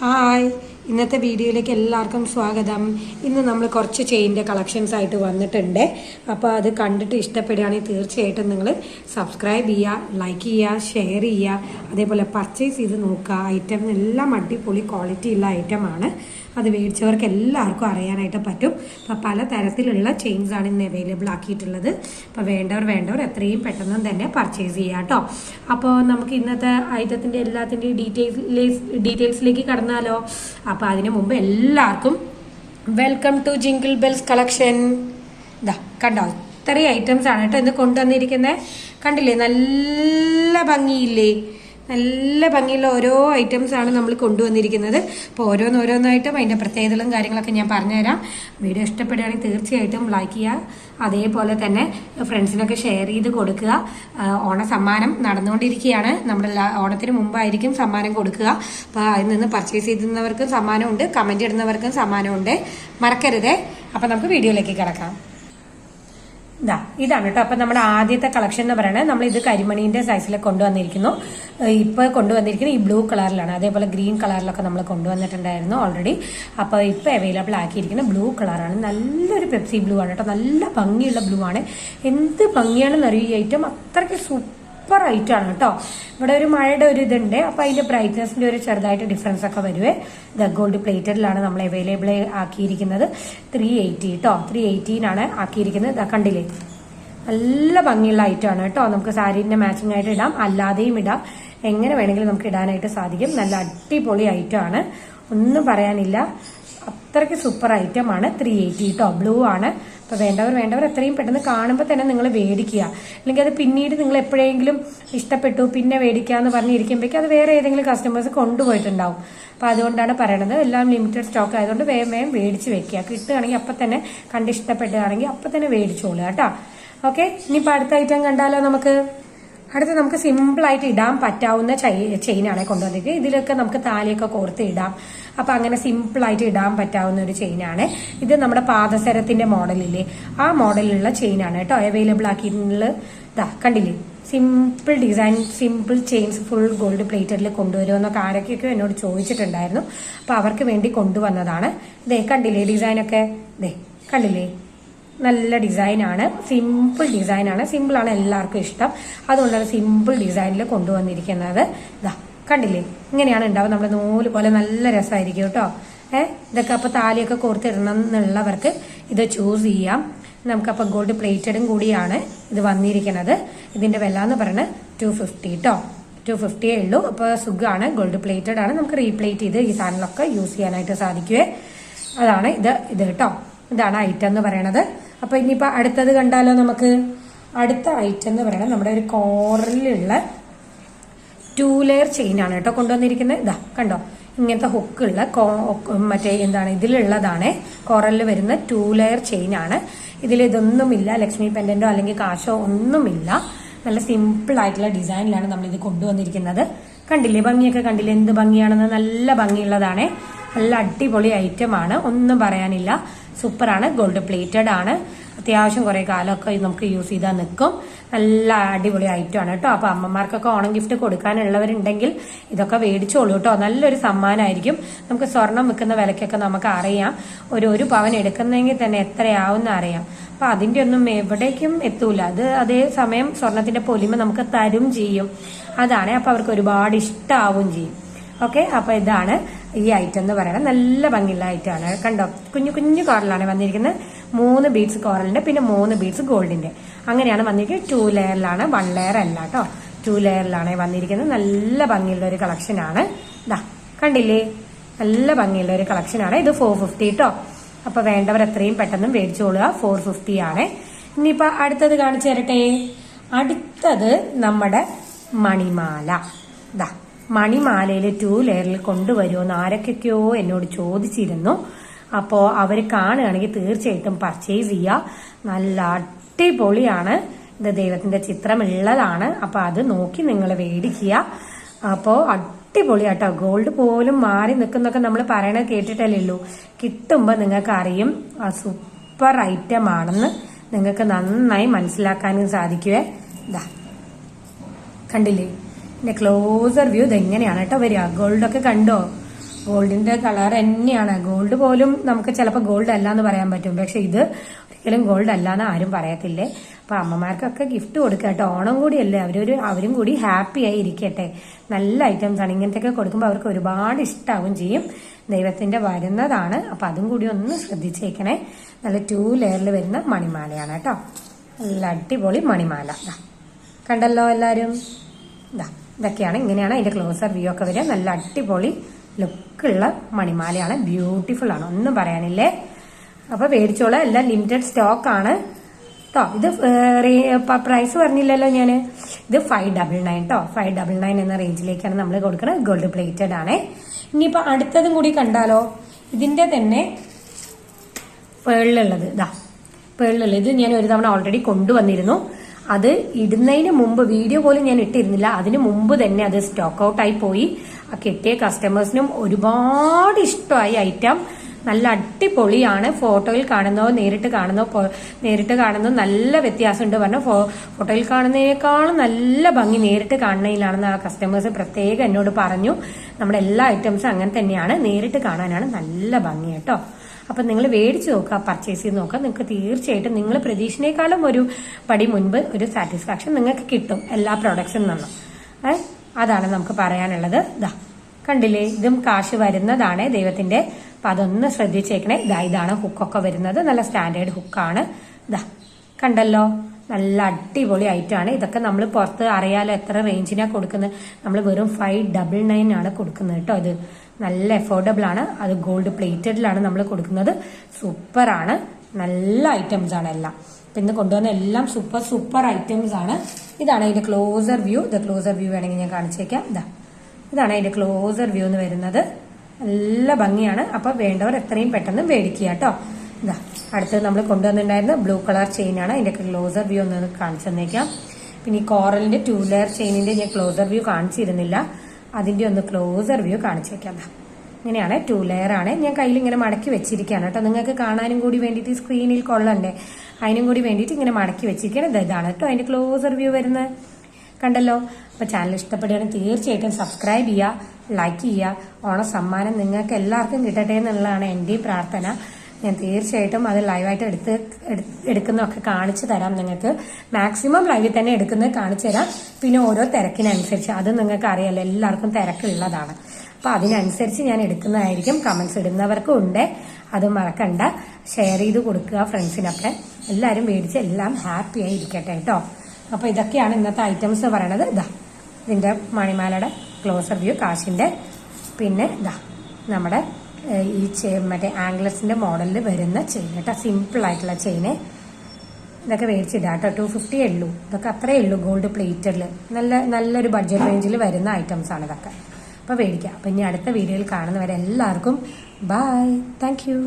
Hi, ഇന്നത്തെ വീഡിയോയിലേക്ക് എല്ലാവർക്കും സ്വാഗതം. ഇന്ന് നമ്മൾ കുറച്ച് ചെയിൻ്റെ കളക്ഷൻസ് ആയിട്ട് വന്നിട്ടുണ്ട്. അപ്പോൾ അത് കണ്ടിട്ട് ഇഷ്ടപ്പെടുകയാണെങ്കിൽ തീർച്ചയായിട്ടും നിങ്ങൾ സബ്സ്ക്രൈബ് ചെയ്യുക, ലൈക്ക് ചെയ്യുക, ഷെയർ ചെയ്യുക. അതേപോലെ പർച്ചേസ് ചെയ്ത് നോക്കുക. ഐറ്റം എല്ലാം അടിപൊളി ക്വാളിറ്റി ഉള്ള ഐറ്റമാണ്. അത് മേടിച്ചവർക്ക് എല്ലാവർക്കും അറിയാനായിട്ട് പറ്റും. അപ്പോൾ പല തരത്തിലുള്ള ചെയിൻസ് ആണ് ഇന്ന് അവൈലബിൾ ആക്കിയിട്ടുള്ളത്. അപ്പോൾ വേണ്ടവർ എത്രയും പെട്ടെന്ന് തന്നെ പർച്ചേസ് ചെയ്യുക കേട്ടോ. അപ്പോൾ നമുക്ക് ഇന്നത്തെ ഐറ്റത്തിൻ്റെ എല്ലാത്തിൻ്റെയും ഡീറ്റെയിൽസിലേക്ക് കടന്നാലോ. അപ്പോൾ അതിന് മുമ്പ് എല്ലാവർക്കും welcome to jingle bells collection. ഇതാ കണ്ടോ, ഇത്രയും ഐറ്റംസ് ആണ് കേട്ടോ ഇന്ന് കൊണ്ടുവന്നിരിക്കുന്നത്. കണ്ടില്ലേ, നല്ല ഭംഗിയില്ലേ, നല്ല ഭംഗിയുള്ള ഓരോ ഐറ്റംസ് ആണ് നമ്മൾ കൊണ്ടുവന്നിരിക്കുന്നത്. അപ്പോൾ ഓരോന്നായിട്ടും അതിൻ്റെ പ്രത്യേകതകളും കാര്യങ്ങളൊക്കെ ഞാൻ പറഞ്ഞുതരാം. വീഡിയോ ഇഷ്ടപ്പെടുകയാണെങ്കിൽ തീർച്ചയായിട്ടും ലൈക്ക് ചെയ്യുക. അതേപോലെ തന്നെ ഫ്രണ്ട്സിനൊക്കെ ഷെയർ ചെയ്ത് കൊടുക്കുക. ഓണ സമ്മാനം നടന്നുകൊണ്ടിരിക്കുകയാണ്. നമ്മുടെ ഓണത്തിന് മുമ്പായിരിക്കും സമ്മാനം കൊടുക്കുക. അപ്പോൾ അതിൽ നിന്ന് പർച്ചേസ് ചെയ്യുന്നവർക്കും സമ്മാനമുണ്ട്, കമൻറ്റ് ഇടുന്നവർക്കും സമ്മാനമുണ്ട്. മറക്കരുതേ. അപ്പോൾ നമുക്ക് വീഡിയോയിലേക്ക് കിടക്കാം. ഇതാണ് കേട്ടോ. അപ്പൊ നമ്മുടെ ആദ്യത്തെ കളക്ഷൻ എന്ന് പറയുന്നത് നമ്മൾ ഇത് കരിമണീന്റെ സൈസിൽ കൊണ്ടുവന്നിരിക്കുന്നു. ഇപ്പൊ കൊണ്ടുവന്നിരിക്കുന്നത് ഈ ബ്ലൂ കളറിലാണ്. അതേപോലെ ഗ്രീൻ കളറിലൊക്കെ നമ്മൾ കൊണ്ടുവന്നിട്ടുണ്ടായിരുന്നു ഓൾറെഡി. അപ്പൊ ഇപ്പൊ അവൈലബിൾ ആക്കിയിരിക്കുന്നത് ബ്ലൂ കളറാണ്. നല്ലൊരു പെപ്സി ബ്ലൂ ആണ് കേട്ടോ. നല്ല ഭംഗിയുള്ള ബ്ലൂ ആണ്. എന്ത് ഭംഗിയാണെന്ന് അറിയും ഈ ഐറ്റം. അത്രയ്ക്ക് സൂപ്പർ ഐറ്റം ആണ് കേട്ടോ. ഇവിടെ ഒരു മഴയുടെ ഒരു ഇതുണ്ട്. അപ്പൊ അതിന്റെ ബ്രൈറ്റ്നസിന്റെ ഒരു ചെറുതായിട്ട് ഡിഫറൻസ് ഒക്കെ വരുവേ. ഇത് ഗോൾഡ് പ്ലേറ്റഡിലാണ് നമ്മൾ അവൈലബിൾ ആക്കിയിരിക്കുന്നത്. 380 കേട്ടോ, 318 ആക്കിയിരിക്കുന്നത്. കണ്ടില്ലേ, നല്ല ഭംഗിയുള്ള ഐറ്റം ആണ് കേട്ടോ. നമുക്ക് സാരീന്റെ മാച്ചിങ് ആയിട്ട് ഇടാം, അല്ലാതെയും ഇടാം. എങ്ങനെ വേണമെങ്കിലും നമുക്ക് ഇടാനായിട്ട് സാധിക്കും. നല്ല അടിപൊളി ഐറ്റം ആണ്, ഒന്നും പറയാനില്ല. അത്രയ്ക്ക് സൂപ്പർ ഐറ്റം ആണ്. 380 കേട്ടോ, ബ്ലൂ ആണ്. അപ്പൊ വേണ്ടവർ എത്രയും പെട്ടെന്ന് കാണുമ്പോൾ തന്നെ നിങ്ങൾ മേടിക്കുക. അല്ലെങ്കിൽ അത് പിന്നീട് നിങ്ങൾ എപ്പോഴെങ്കിലും ഇഷ്ടപ്പെട്ടു പിന്നെ മേടിക്കാന്ന് പറഞ്ഞിരിക്കുമ്പോഴേക്കും അത് വേറെ ഏതെങ്കിലും കസ്റ്റമേഴ്സ് കൊണ്ടുപോയിട്ടുണ്ടാവും. അപ്പൊ അതുകൊണ്ടാണ് പറയണത്. എല്ലാം ലിമിറ്റഡ് സ്റ്റോക്ക് ആയതുകൊണ്ട് വേഗം മേടിച്ച് വെക്കുക. കിട്ടുകയാണെങ്കിൽ അപ്പൊ തന്നെ ഇഷ്ടപ്പെടുകയാണെങ്കിൽ അപ്പൊ തന്നെ മേടിച്ചോളുക കേട്ടോ. ഓക്കെ, ഇനിയിപ്പോൾ അടുത്ത ഐറ്റം കണ്ടാലോ. നമുക്ക് സിമ്പിൾ ആയിട്ട് ഇടാൻ പറ്റാവുന്ന ചെയിനാണ് കൊണ്ടുവന്നിരിക്കുന്നത്. ഇതിലൊക്കെ നമുക്ക് താലിയൊക്കെ കോർത്ത് ഇടാം. അപ്പൊ അങ്ങനെ സിമ്പിൾ ആയിട്ട് ഇടാൻ പറ്റാവുന്ന ഒരു ചെയിനാണ് ഇത്. നമ്മുടെ പാദസരത്തിന്റെ മോഡലില്ലേ, ആ മോഡലിലുള്ള ചെയിനാണ് കേട്ടോ അവൈലബിൾ ആക്കിയിട്ടുള്ളത്. കണ്ടില്ലേ, simple design, simple chains full gold പ്ലേറ്റഡിൽ കൊണ്ടുവരുമെന്നൊക്കെ ആരൊക്കെയൊക്കെ എന്നോട് ചോദിച്ചിട്ടുണ്ടായിരുന്നു. അപ്പൊ അവർക്ക് വേണ്ടി കൊണ്ടുവന്നതാണ്. കണ്ടില്ലേ ഡിസൈനൊക്കെ, കണ്ടില്ലേ, നല്ല ഡിസൈനാണ്, സിമ്പിൾ ഡിസൈനാണ്. സിമ്പിളാണ് എല്ലാവർക്കും ഇഷ്ടം. അതുകൊണ്ടാണ് സിമ്പിൾ ഡിസൈനിൽ കൊണ്ടുവന്നിരിക്കുന്നത്. കണ്ടില്ലേ, ഇങ്ങനെയാണ് ഉണ്ടാവും. നമ്മുടെ നൂല് പോലെ നല്ല രസമായിരിക്കും കേട്ടോ. ഇതൊക്കെ അപ്പൊ താലിയൊക്കെ കോർത്തിടണം എന്നുള്ളവർക്ക് ഇത് ചൂസ് ചെയ്യാം. നമുക്കപ്പോൾ ഗോൾഡ് പ്ലേറ്റഡും കൂടിയാണ് ഇത് വന്നിരിക്കുന്നത്. ഇതിന്റെ വില എന്ന് പറയുന്നത് 250 കേട്ടോ. 250 ഉള്ളൂ. അപ്പൊ സുഖമാണ്, ഗോൾഡ് പ്ലേറ്റഡ് ആണ്. നമുക്ക് റീപ്ലേറ്റ് ചെയ്ത് ഈ സാധനങ്ങളൊക്കെ യൂസ് ചെയ്യാനായിട്ട് സാധിക്കുവേ. അതാണ് ഇത് കേട്ടോ. ഇതാണ് ഐറ്റം എന്ന് പറയണത്. അപ്പൊ ഇനിയിപ്പോ അടുത്തത് കണ്ടാലോ. നമുക്ക് അടുത്ത ഐറ്റം എന്ന് പറയുന്നത് നമ്മുടെ ഒരു കോറലിലുള്ള 2 ലെയർ ചെയിൻ ആണ് കേട്ടോ കൊണ്ടുവന്നിരിക്കുന്നത്. കണ്ടോ, ഇങ്ങനത്തെ ഹുക്കുള്ള മറ്റേ ഇതിലുള്ളതാണ്. കോറലിൽ വരുന്ന 2 ലെയർ ചെയിൻ ആണ്. ഇതിൽ ഇതൊന്നുമില്ല, ലക്ഷ്മി പെൻഡന്റോ അല്ലെങ്കിൽ കാശോ ഒന്നുമില്ല. നല്ല സിമ്പിൾ ആയിട്ടുള്ള ഡിസൈനിലാണ് നമ്മൾ ഇത് കൊണ്ടുവന്നിരിക്കുന്നത്. കണ്ടില്ലേ, ഭംഗിയൊക്കെ കണ്ടില്ലേ, എന്ത് ഭംഗിയാണെന്ന്. നല്ല ഭംഗിയുള്ളതാണ്, നല്ല അടിപൊളി ഐറ്റം ആണ്, ഒന്നും പറയാനില്ല. സൂപ്പറാണ്, ഗോൾഡ് പ്ലേറ്റഡ് ആണ്. അത്യാവശ്യം കുറെ കാലമൊക്കെ നമുക്ക് യൂസ് ചെയ്താൽ നിൽക്കും. നല്ല അടിപൊളി ഐറ്റം ആണ് കേട്ടോ. അപ്പൊ അമ്മമാർക്കൊക്കെ ഓണം ഗിഫ്റ്റ് കൊടുക്കാനുള്ളവരുണ്ടെങ്കിൽ ഇതൊക്കെ മേടിച്ചോളൂ കേട്ടോ. നല്ലൊരു സമ്മാനമായിരിക്കും. നമുക്ക് സ്വർണം വിൽക്കുന്ന വിലക്കൊക്കെ നമുക്ക് അറിയാം. ഒരു പവൻ എടുക്കുന്നെങ്കിൽ തന്നെ എത്രയാവുന്ന അറിയാം. അപ്പൊ അതിന്റെ ഒന്നും എവിടേക്കും എത്തൂല. അത് അതേ സമയം സ്വർണത്തിന്റെ പൊലിമ നമുക്ക് തരും ചെയ്യും. അതാണ്. അപ്പൊ അവർക്ക് ഒരുപാട് ഇഷ്ടാവും ചെയ്യും. ഓക്കെ, അപ്പൊ ഇതാണ് ഈ ഐറ്റം എന്ന് പറയുന്നത്. നല്ല ഭംഗിയുള്ള ഐറ്റം ആണ്. കണ്ടോ, കുഞ്ഞു കോറലാണ് വന്നിരിക്കുന്നത്. 3 ബീഡ്സ് കോറലിന്റെ, പിന്നെ 3 ബീഡ്സ് ഗോൾഡിന്റെ, അങ്ങനെയാണ് വന്നിരിക്കുന്നത്. 2 ലെയറിലാണ്, 1 ലെയർ അല്ല കേട്ടോ. 2 ലെയറിലാണ് വന്നിരിക്കുന്നത്. നല്ല ഭംഗിയുള്ള ഒരു കളക്ഷൻ ആണ്. കണ്ടില്ലേ, നല്ല ഭംഗിയുള്ള ഒരു കളക്ഷൻ ആണ്. ഇത് 450 കേട്ടോ. അപ്പൊ വേണ്ടവർ എത്രയും പെട്ടെന്ന് മേടിച്ചോളുക. 450 ആണ്. ഇനിയിപ്പൊ അടുത്തത് കാണിച്ചു തരട്ടെ. അടുത്തത് നമ്മുടെ മണിമാല. മണിമാലയിൽ 2 ലെയറിൽ കൊണ്ടുവരുമെന്ന് ആരൊക്കെയോ എന്നോട് ചോദിച്ചിരുന്നു. അപ്പോൾ അവർ കാണുകയാണെങ്കിൽ തീർച്ചയായിട്ടും പർച്ചേസ് ചെയ്യുക. നല്ല അടിപൊളിയാണ്. ഇത് ദൈവത്തിന്റെ ചിത്രമുള്ളതാണ്. അപ്പൊ അത് നോക്കി നിങ്ങൾ മേടിക്കുക. അപ്പോൾ അടിപൊളിയാട്ടോ. ഗോൾഡ് പോലും മാറി നിൽക്കുന്നൊക്കെ നമ്മൾ പറയണത് കേട്ടിട്ടല്ലേ ഉള്ളൂ. കിട്ടുമ്പോൾ നിങ്ങൾക്ക് അറിയും സൂപ്പർ ഐറ്റം ആണെന്ന് നിങ്ങൾക്ക് നന്നായി മനസ്സിലാക്കാനും സാധിക്കുവേ. കണ്ടില്ലേ, ക്ലോസർ വ്യൂ ഇതെങ്ങനെയാണ് കേട്ടോ വരിക. ഗോൾഡൊക്കെ കണ്ടോ, ഗോൾഡിന്റെ കളർ തന്നെയാണ്. ഗോൾഡ് പോലും നമുക്ക് ചിലപ്പോൾ ഗോൾഡ് അല്ല എന്ന് പറയാൻ പറ്റും, പക്ഷെ ഇത് ഒരിക്കലും ഗോൾഡ് അല്ല എന്ന് ആരും പറയത്തില്ലേ. അപ്പൊ അമ്മമാർക്കൊക്കെ ഗിഫ്റ്റ് കൊടുക്കട്ടെ, ഓണം കൂടിയല്ലേ, അവരും കൂടി ഹാപ്പി ആയി ഇരിക്കട്ടെ. നല്ല ഐറ്റംസ് ആണ്, ഇങ്ങനത്തെയൊക്കെ കൊടുക്കുമ്പോൾ അവർക്ക് ഒരുപാട് ഇഷ്ടാവും ചെയ്യും. ദൈവത്തിന്റെ വരുന്നതാണ്, അപ്പൊ അതും കൂടി ഒന്ന് ശ്രദ്ധിച്ചേക്കണേ. നല്ല 2 ലെയറിൽ വരുന്ന മണിമാലയാണ് കേട്ടോ. നല്ല അടിപൊളി മണിമാല. കണ്ടല്ലോ എല്ലാരും. ഇതൊക്കെയാണ്, ഇങ്ങനെയാണ് അതിന്റെ ക്ലോസർ വ്യൂ ഒക്കെ വരിക. നല്ല അടിപൊളി ലുക്കുള്ള മണിമാലയാണ്, ബ്യൂട്ടിഫുൾ ആണ്, ഒന്നും പറയാനില്ലേ. അപ്പൊ മേടിച്ചോളാം, എല്ലാം ലിമിറ്റഡ് സ്റ്റോക്ക് ആണ് കേട്ടോ. ഇത് പ്രൈസ് പറഞ്ഞില്ലല്ലോ ഞാന്. ഇത് 599 കേട്ടോ. 599 എന്ന റേഞ്ചിലേക്കാണ് നമ്മൾ കൊടുക്കുന്നത്. ഗോൾഡ് പ്ലേറ്റഡ് ആണ്. ഇനിയിപ്പോ അടുത്തതും കൂടി കണ്ടാലോ. ഇതിന്റെ തന്നെ പേളിലുള്ളത് പേളിലുള്ളത് ഞാൻ ഒരു തവണ ഓൾറെഡി കൊണ്ടുവന്നിരുന്നു. അത് ഇടുന്നതിന് മുമ്പ് വീഡിയോ പോലും ഞാൻ ഇട്ടിരുന്നില്ല. അതിന് മുമ്പ് തന്നെ അത് സ്റ്റോക്ക് ഔട്ട് ആയി പോയി. ആ കിട്ടിയ കസ്റ്റമേഴ്സിനും ഒരുപാട് ഇഷ്ടമായി ഐറ്റം. നല്ല അടിപൊളിയാണ്. ഫോട്ടോയിൽ കാണുന്നോ നേരിട്ട് കാണുന്നോ നല്ല വ്യത്യാസമുണ്ട് പറഞ്ഞു. ഫോട്ടോയിൽ കാണുന്നതിനേക്കാളും നല്ല ഭംഗി നേരിട്ട് കാണുന്നതിലാണെന്ന് ആ കസ്റ്റമേഴ്സ് പ്രത്യേകം എന്നോട് പറഞ്ഞു. നമ്മുടെ എല്ലാ ഐറ്റംസും അങ്ങനെ തന്നെയാണ്, നേരിട്ട് കാണാനാണ് നല്ല ഭംഗി കേട്ടോ. അപ്പൊ നിങ്ങൾ മേടിച്ച് നോക്കുക, പർച്ചേസ് ചെയ്ത് നോക്കുക. നിങ്ങൾക്ക് തീർച്ചയായിട്ടും നിങ്ങൾ പ്രതീക്ഷനേക്കാളും ഒരു പടി മുൻപ് ഒരു സാറ്റിസ്ഫാക്ഷൻ നിങ്ങൾക്ക് കിട്ടും എല്ലാ പ്രോഡക്ട്സിൽ നിന്നും. അതാണ് നമുക്ക് പറയാനുള്ളത്. കണ്ടില്ലേ, ഇതും കാശ് വരുന്നതാണ് ദൈവത്തിന്റെ. അപ്പൊ അതൊന്ന് ശ്രദ്ധിച്ചേക്കണേ. ഇതാണ് ഹുക്കൊക്കെ വരുന്നത്, നല്ല സ്റ്റാൻഡേർഡ് ഹുക്കാണ്. കണ്ടല്ലോ, നല്ല അടിപൊളി ഐറ്റമാണ്. ഇതൊക്കെ നമ്മൾ പുറത്ത് അറിയാലോ എത്ര റേഞ്ചിനാണ് കൊടുക്കുന്നത്. നമ്മൾ വെറും 599 ആണ് കൊടുക്കുന്നത് കേട്ടോ. ഇത് നല്ല അഫോർഡബിൾ ആണ്. അത് ഗോൾഡ് പ്ലേറ്റഡിലാണ് നമ്മൾ കൊടുക്കുന്നത്. സൂപ്പറാണ്, നല്ല ഐറ്റംസ് ആണ് എല്ലാം. ഇന്ന് കൊണ്ടുവന്ന എല്ലാം സൂപ്പർ ഐറ്റംസ് ആണ്. ഇതാണ് അതിന്റെ ക്ലോസർ വ്യൂ. ഇത് ക്ലോസർ വ്യൂ വേണമെങ്കിൽ ഞാൻ കാണിച്ചേക്കാം. ഇതാണ് അതിന്റെ ക്ലോസർ വ്യൂ എന്ന് വരുന്നത്. നല്ല ഭംഗിയാണ്. അപ്പൊ വേണ്ടവർ എത്രയും പെട്ടെന്ന് മേടിക്കുക കേട്ടോ. അടുത്തത് നമ്മൾ കൊണ്ടുവന്നിട്ടുണ്ടായിരുന്ന ബ്ലൂ കളർ ചെയിൻ ആണ്. അതിന്റെ ക്ലോസർ വ്യൂ ഒന്ന് കാണിച്ചു തന്നേക്കാം. പിന്നെ ഈ കോറലിന്റെ 2 ലെയർ ചെയിനിന്റെ ഞാൻ ക്ലോസർ വ്യൂ കാണിച്ചിരുന്നില്ല, അതിന്റെ ഒന്ന് ക്ലോസർ വ്യൂ കാണിച്ചേക്കാം. ഇങ്ങനെയാണ്, 2 ലെയർ ആണ്. ഞാൻ കയ്യിൽ ഇങ്ങനെ മടക്കി വെച്ചിരിക്കുകയാണ് കേട്ടോ. നിങ്ങൾക്ക് കാണാനും കൂടി വേണ്ടിയിട്ട് സ്ക്രീനിൽ കൊള്ളണ്ടേ, അതിനും കൂടി വേണ്ടിയിട്ട് ഇങ്ങനെ മടക്കി വെച്ചിരിക്കുകയാണ്. ഇതാണ് കേട്ടോ അതിന്റെ ക്ലോസർ വ്യൂ വരുന്നത്. കണ്ടല്ലോ. അപ്പൊ ചാനൽ ഇഷ്ടപ്പെടുകയാണെങ്കിൽ തീർച്ചയായിട്ടും സബ്സ്ക്രൈബ് ചെയ്യുക, ലൈക്ക് ചെയ്യുക. ഓണ സമ്മാനം നിങ്ങൾക്ക് എല്ലാവർക്കും കിട്ടട്ടെ എന്നുള്ളതാണ് എൻ്റെ പ്രാർത്ഥന. ഞാൻ തീർച്ചയായിട്ടും അത് ലൈവായിട്ട് എടുക്കുന്നതൊക്കെ കാണിച്ചു തരാം. നിങ്ങൾക്ക് മാക്സിമം ലൈവിൽ തന്നെ എടുക്കുന്നത് കാണിച്ചു തരാം. പിന്നെ ഓരോ തിരക്കിനനുസരിച്ച്, അത് നിങ്ങൾക്ക് അറിയാലോ, എല്ലാവർക്കും തിരക്കുള്ളതാണ്. അപ്പൊ അതിനനുസരിച്ച് ഞാൻ എടുക്കുന്നതായിരിക്കും. കമന്റ്സ് ഇടുന്നവർക്കും ഉണ്ട്, അത് മറക്കണ്ട. ഷെയർ ചെയ്ത് കൊടുക്കുക ഫ്രണ്ട്സിനൊക്കെ. എല്ലാവരും മേടിച്ച് എല്ലാം ഹാപ്പി ആയി ഇരിക്കട്ടെ കേട്ടോ. അപ്പൊ ഇതൊക്കെയാണ് ഇന്നത്തെ ഐറ്റംസ് പറയണത്. ഇതിന്റെ മണിമാലയുടെ ക്ലോസർ വ്യൂ, കാശിന്റെ. പിന്നെ നമ്മുടെ ഈ മറ്റേ ആംഗ്ലസിന്റെ മോഡലിൽ വരുന്ന ചെയിൻ കേട്ടോ. സിമ്പിൾ ആയിട്ടുള്ള ചെയിന്. ഇതൊക്കെ മേടിച്ചിടാം കേട്ടോ. 250 ഉള്ളൂ. ഇതൊക്കെ അത്രേ ഉള്ളൂ. ഗോൾഡ് പ്ലേറ്റഡിൽ നല്ലൊരു ബഡ്ജറ്റ് റേഞ്ചിൽ വരുന്ന ഐറ്റംസ് ആണ് ഇതൊക്കെ. അപ്പൊ മേടിക്കാം. അപ്പൊ ഇനി അടുത്ത വീഡിയോയിൽ കാണുന്നവരെ എല്ലാവർക്കും ബൈ, താങ്ക് യു.